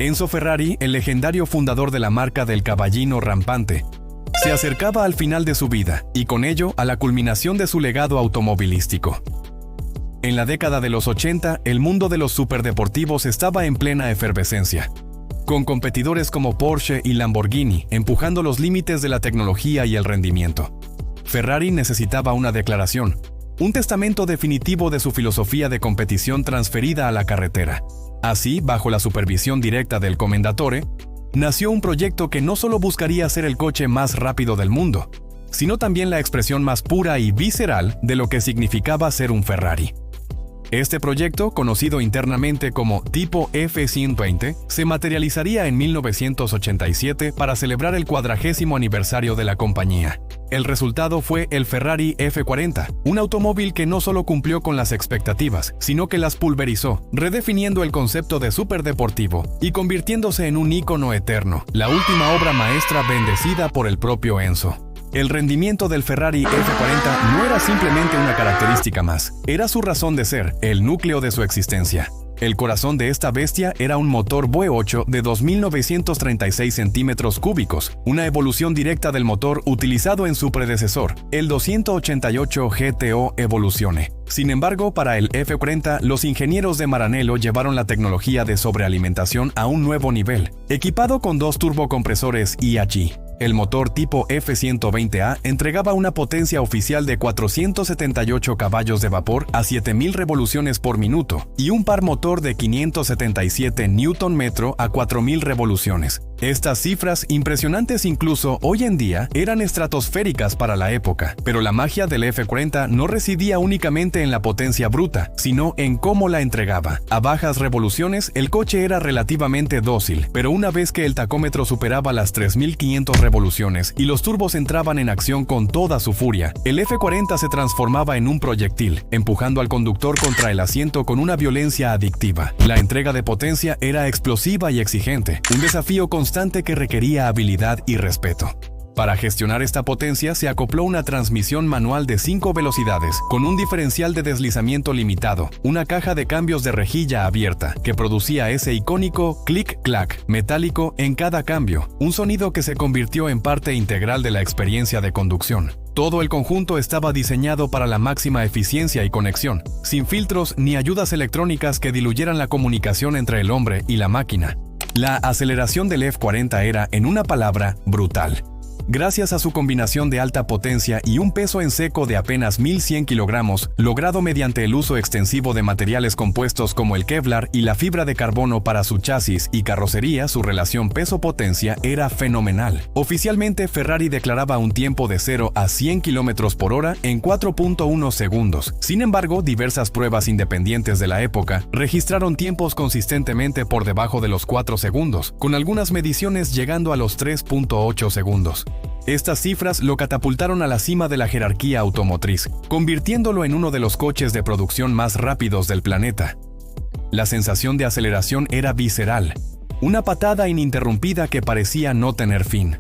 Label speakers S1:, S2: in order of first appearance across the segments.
S1: Enzo Ferrari, el legendario fundador de la marca del caballino rampante, se acercaba al final de su vida y con ello a la culminación de su legado automovilístico. En la década de los 80, el mundo de los superdeportivos estaba en plena efervescencia, con competidores como Porsche y Lamborghini empujando los límites de la tecnología y el rendimiento. Ferrari necesitaba una declaración, un testamento definitivo de su filosofía de competición transferida a la carretera. Así, bajo la supervisión directa del Commendatore, nació un proyecto que no solo buscaría ser el coche más rápido del mundo, sino también la expresión más pura y visceral de lo que significaba ser un Ferrari. Este proyecto, conocido internamente como Tipo F120, se materializaría en 1987 para celebrar el 40º aniversario de la compañía. El resultado fue el Ferrari F40, un automóvil que no solo cumplió con las expectativas, sino que las pulverizó, redefiniendo el concepto de superdeportivo y convirtiéndose en un ícono eterno, la última obra maestra bendecida por el propio Enzo. El rendimiento del Ferrari F40 no era simplemente una característica más, era su razón de ser, el núcleo de su existencia. El corazón de esta bestia era un motor V8 de 2.936 centímetros cúbicos, una evolución directa del motor utilizado en su predecesor, el 288 GTO Evoluzione. Sin embargo, para el F40, los ingenieros de Maranello llevaron la tecnología de sobrealimentación a un nuevo nivel. Equipado con 2 turbocompresores IAG, el motor tipo F120A entregaba una potencia oficial de 478 caballos de vapor a 7.000 revoluciones por minuto y un par motor de 577 Nm a 4.000 revoluciones. Estas cifras, impresionantes incluso hoy en día, eran estratosféricas para la época, pero la magia del F40 no residía únicamente en la potencia bruta, sino en cómo la entregaba. A bajas revoluciones, el coche era relativamente dócil, pero una vez que el tacómetro superaba las 3.500 revoluciones y los turbos entraban en acción con toda su furia, el F40 se transformaba en un proyectil, empujando al conductor contra el asiento con una violencia adictiva. La entrega de potencia era explosiva y exigente, un desafío constante que requería habilidad y respeto. Para gestionar esta potencia se acopló una transmisión manual de 5 velocidades, con un diferencial de deslizamiento limitado, una caja de cambios de rejilla abierta, que producía ese icónico clic-clac metálico en cada cambio, un sonido que se convirtió en parte integral de la experiencia de conducción. Todo el conjunto estaba diseñado para la máxima eficiencia y conexión, sin filtros ni ayudas electrónicas que diluyeran la comunicación entre el hombre y la máquina. La aceleración del F40 era, en una palabra, brutal. Gracias a su combinación de alta potencia y un peso en seco de apenas 1.100 kilogramos, logrado mediante el uso extensivo de materiales compuestos como el Kevlar y la fibra de carbono para su chasis y carrocería, su relación peso-potencia era fenomenal. Oficialmente, Ferrari declaraba un tiempo de 0 a 100 km por hora en 4.1 segundos. Sin embargo, diversas pruebas independientes de la época registraron tiempos consistentemente por debajo de los 4 segundos, con algunas mediciones llegando a los 3.8 segundos. Estas cifras lo catapultaron a la cima de la jerarquía automotriz, convirtiéndolo en uno de los coches de producción más rápidos del planeta. La sensación de aceleración era visceral, una patada ininterrumpida que parecía no tener fin.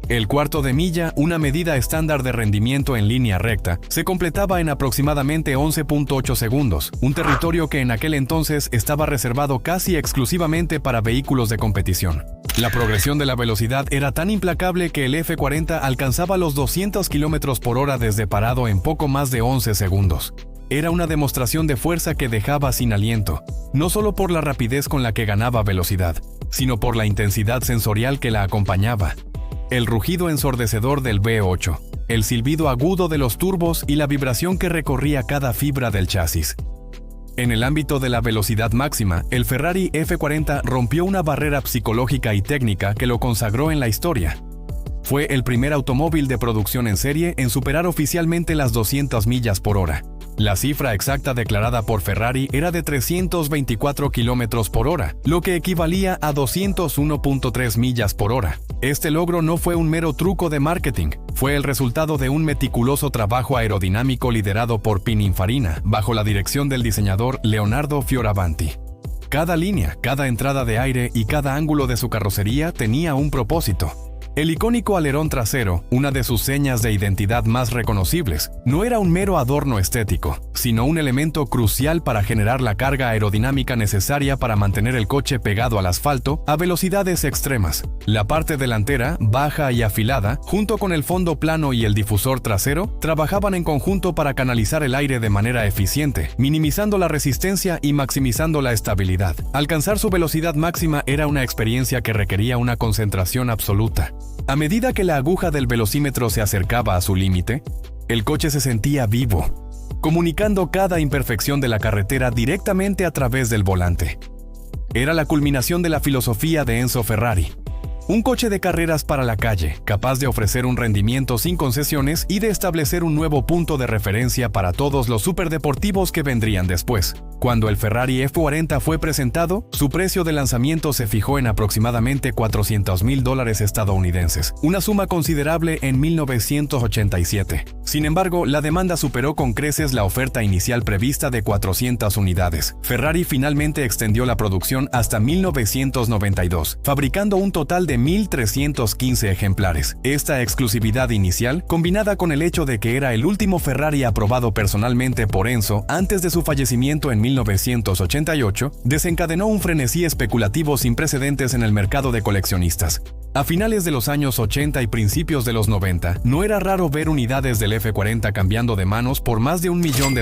S1: El cuarto de milla, una medida estándar de rendimiento en línea recta, se completaba en aproximadamente 11.8 segundos, un territorio que en aquel entonces estaba reservado casi exclusivamente para vehículos de competición. La progresión de la velocidad era tan implacable que el F40 alcanzaba los 200 km por hora desde parado en poco más de 11 segundos. Era una demostración de fuerza que dejaba sin aliento, no solo por la rapidez con la que ganaba velocidad, sino por la intensidad sensorial que la acompañaba. El rugido ensordecedor del V8, el silbido agudo de los turbos y la vibración que recorría cada fibra del chasis. En el ámbito de la velocidad máxima, el Ferrari F40 rompió una barrera psicológica y técnica que lo consagró en la historia. Fue el primer automóvil de producción en serie en superar oficialmente las 200 millas por hora. La cifra exacta declarada por Ferrari era de 324 km por hora, lo que equivalía a 201.3 millas por hora. Este logro no fue un mero truco de marketing, fue el resultado de un meticuloso trabajo aerodinámico liderado por Pininfarina, bajo la dirección del diseñador Leonardo Fioravanti. Cada línea, cada entrada de aire y cada ángulo de su carrocería tenía un propósito. El icónico alerón trasero, una de sus señas de identidad más reconocibles, no era un mero adorno estético, sino un elemento crucial para generar la carga aerodinámica necesaria para mantener el coche pegado al asfalto a velocidades extremas. La parte delantera, baja y afilada, junto con el fondo plano y el difusor trasero, trabajaban en conjunto para canalizar el aire de manera eficiente, minimizando la resistencia y maximizando la estabilidad. Alcanzar su velocidad máxima era una experiencia que requería una concentración absoluta. A medida que la aguja del velocímetro se acercaba a su límite, el coche se sentía vivo, comunicando cada imperfección de la carretera directamente a través del volante. Era la culminación de la filosofía de Enzo Ferrari. Un coche de carreras para la calle, capaz de ofrecer un rendimiento sin concesiones y de establecer un nuevo punto de referencia para todos los superdeportivos que vendrían después. Cuando el Ferrari F40 fue presentado, su precio de lanzamiento se fijó en aproximadamente $400,000 estadounidenses, una suma considerable en 1987. Sin embargo, la demanda superó con creces la oferta inicial prevista de 400 unidades. Ferrari finalmente extendió la producción hasta 1992, fabricando un total de 1,315 ejemplares. Esta exclusividad inicial, combinada con el hecho de que era el último Ferrari aprobado personalmente por Enzo antes de su fallecimiento en 1988, desencadenó un frenesí especulativo sin precedentes en el mercado de coleccionistas. A finales de los años 80 y principios de los 90, no era raro ver unidades del F40 cambiando de manos por más de $1 millón,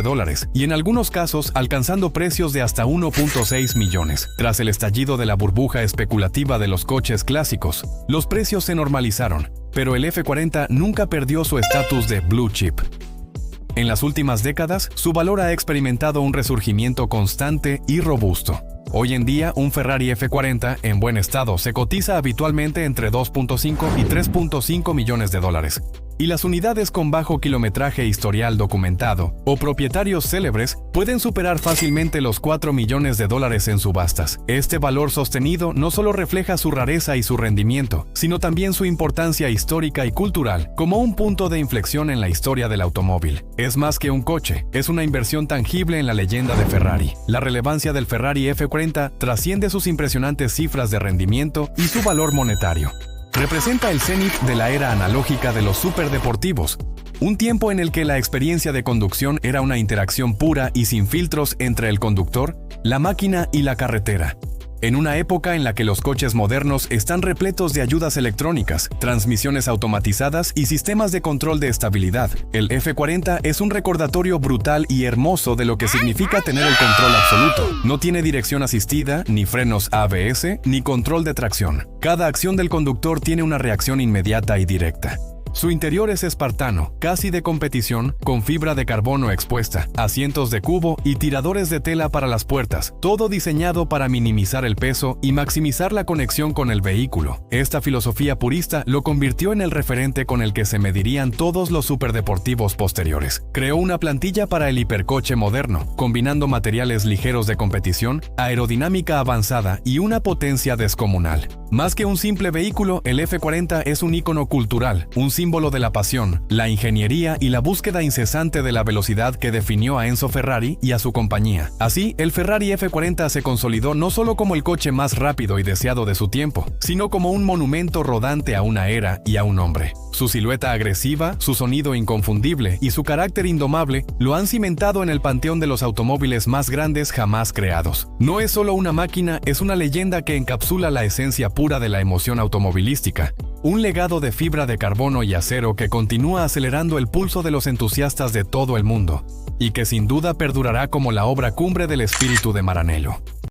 S1: y en algunos casos alcanzando precios de hasta 1.6 millones. Tras el estallido de la burbuja especulativa de los coches clásicos, los precios se normalizaron, pero el F40 nunca perdió su estatus de blue chip. En las últimas décadas, su valor ha experimentado un resurgimiento constante y robusto. Hoy en día, un Ferrari F40 en buen estado se cotiza habitualmente entre 2.5 y 3.5 millones de dólares. Y las unidades con bajo kilometraje historial documentado o propietarios célebres pueden superar fácilmente los 4 millones de dólares en subastas. Este valor sostenido no solo refleja su rareza y su rendimiento, sino también su importancia histórica y cultural como un punto de inflexión en la historia del automóvil. Es más que un coche, es una inversión tangible en la leyenda de Ferrari. La relevancia del Ferrari F40 trasciende sus impresionantes cifras de rendimiento y su valor monetario. Representa el cenit de la era analógica de los superdeportivos, un tiempo en el que la experiencia de conducción era una interacción pura y sin filtros entre el conductor, la máquina y la carretera. En una época en la que los coches modernos están repletos de ayudas electrónicas, transmisiones automatizadas y sistemas de control de estabilidad, el F40 es un recordatorio brutal y hermoso de lo que significa tener el control absoluto. No tiene dirección asistida, ni frenos ABS, ni control de tracción. Cada acción del conductor tiene una reacción inmediata y directa. Su interior es espartano, casi de competición, con fibra de carbono expuesta, asientos de cubo y tiradores de tela para las puertas, todo diseñado para minimizar el peso y maximizar la conexión con el vehículo. Esta filosofía purista lo convirtió en el referente con el que se medirían todos los superdeportivos posteriores. Creó una plantilla para el hipercoche moderno, combinando materiales ligeros de competición, aerodinámica avanzada y una potencia descomunal. Más que un simple vehículo, el F40 es un ícono cultural, un símbolo de la pasión, la ingeniería y la búsqueda incesante de la velocidad que definió a Enzo Ferrari y a su compañía. Así, el Ferrari F40 se consolidó no solo como el coche más rápido y deseado de su tiempo, sino como un monumento rodante a una era y a un hombre. Su silueta agresiva, su sonido inconfundible y su carácter indomable lo han cimentado en el panteón de los automóviles más grandes jamás creados. No es solo una máquina, es una leyenda que encapsula la esencia pura de la emoción automovilística. Un legado de fibra de carbono y acero que continúa acelerando el pulso de los entusiastas de todo el mundo, y que sin duda perdurará como la obra cumbre del espíritu de Maranello.